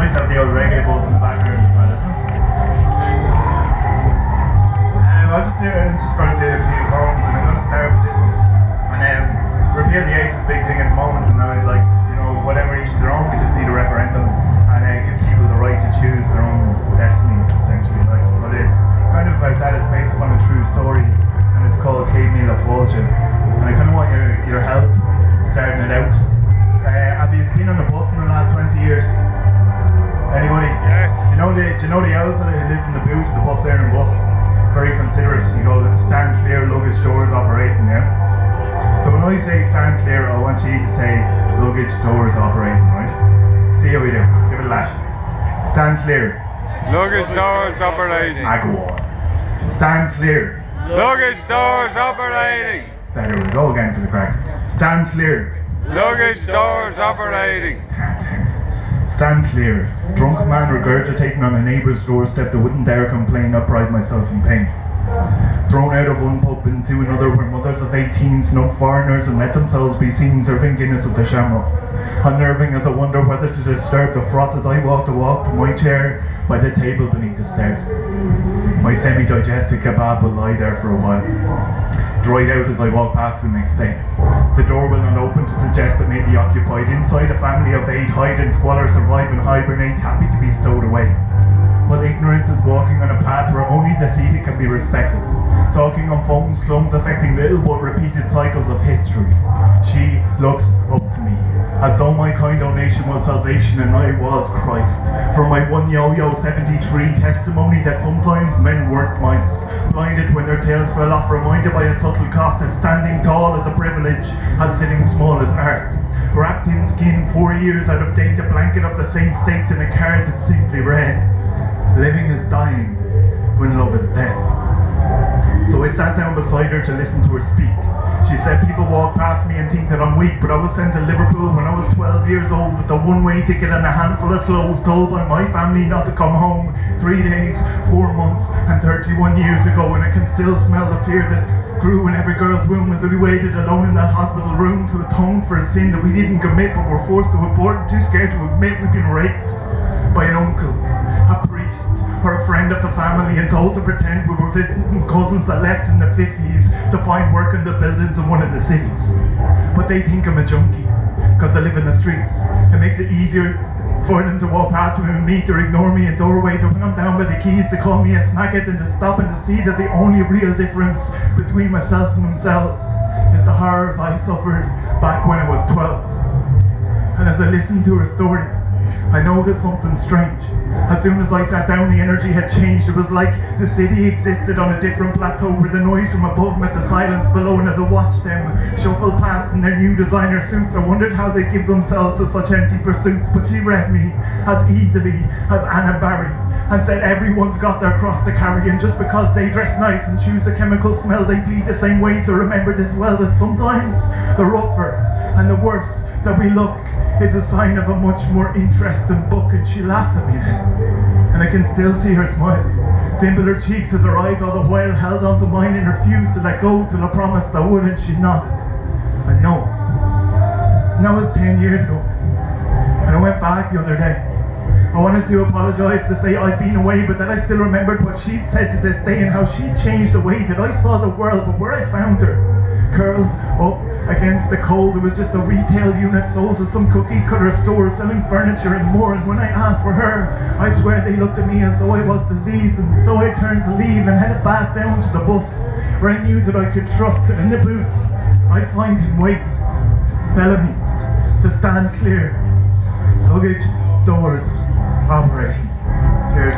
nice to have the old reggae buzz in the background as well. I'll just going to do a few poems, and I'm going to start with this one. And repeal the age is a big thing at the moment, and like, you know, whatever each their own, we just need a referendum and give people the right to choose their own destiny, essentially. Like, but it's kind of about that. It's based upon a true story, and it's called Céad Míle Fáilte. And I kind of want your help starting it out. Have you been on the bus in the last 20 years? Anybody? Yes. Do you know the old fella who lives in the boot of the bus there in bus? Very considerate. You go, stand clear, luggage doors operating, yeah? So when I say stand clear, I want you to say luggage doors operating, right? See how we do. Give it a lash. Stand clear. Luggage doors operating. Go on. Stand clear. Luggage doors operating. There we go again for the crack. Stand clear. Luggage doors operating. Stand clear. Drunk man regurgitating on a neighbour's doorstep that wouldn't dare complain, I pride myself in pain. Thrown out of one pub into another where mothers of 18 snuck foreigners and let themselves be seen serving Guinness with the shamrock. Unnerving as I wonder whether to disturb the froth as I walk to my chair by the table beneath the stairs. My semi-digested kebab will lie there for a while, dried out as I walk past the next day. The door will not open to suggest it may be occupied. Inside, a family of 8 hide in squalor, survive and hibernate, happy to be stowed away. While ignorance is walking on a path where only the seated can be respected. Talking on phones, clones affecting little but repeated cycles of history. She looks up to me, as though my kind donation was salvation and I was Christ. For my one yo-yo 73 testimony that sometimes men weren't mice. Blinded when their tails fell off, reminded by a subtle cough that standing tall is a privilege, as sitting small is art. Wrapped in skin, 4 years out of date, a blanket of the same state in a card that simply read, living is dying when love is dead. So I sat down beside her to listen to her speak. She said people walk past me and think that I'm weak, but I was sent to Liverpool when I was 12 years old with a one-way ticket and a handful of clothes, told by my family not to come home 3 days, 4 months and 31 years ago, and I can still smell the fear that grew in every girl's womb as we waited alone in that hospital room to atone for a sin that we didn't commit but were forced to abort and too scared to admit we'd been raped by an uncle, a priest, or a friend of the family, and told to pretend we were visiting cousins that left in the 50s to find work in the buildings in one of the cities. But they think I'm a junkie, because I live in the streets. It makes it easier for them to walk past me and meet or ignore me in doorways, or when I'm down by the keys to call me a smackhead, than to stop and to see that the only real difference between myself and themselves is the horrors I suffered back when I was 12. And as I listened to her story, I noticed something strange. As soon as I sat down, the energy had changed. It was like the city existed on a different plateau, where the noise from above met the silence below. And as I watched them shuffle past in their new designer suits, I wondered how they give themselves to such empty pursuits. But she read me as easily as Anna Barry, and said everyone's got their cross to carry, and just because they dress nice and choose a chemical smell, they bleed the same way. So remember this well, that sometimes the rougher and the worse that we look is a sign of a much more interesting book. And she laughed at me then, and I can still see her smile dimple her cheeks as her eyes all the while held onto mine and refused to let go till I promised I would, and she nodded. I know. And that was 10 years ago, and I went back the other day. I wanted to apologise, to say I'd been away, but that I still remembered what she'd said to this day and how she'd changed the way that I saw the world. But where I found her, curled up against the cold, it was just a retail unit sold to some cookie cutter store selling furniture and more. And when I asked for her, I swear they looked at me as though I was diseased. And so I turned to leave and headed back down to the bus, where I knew that I could trust that in the booth I'd find him waiting, telling me to stand clear. Luggage doors operating. Cheers.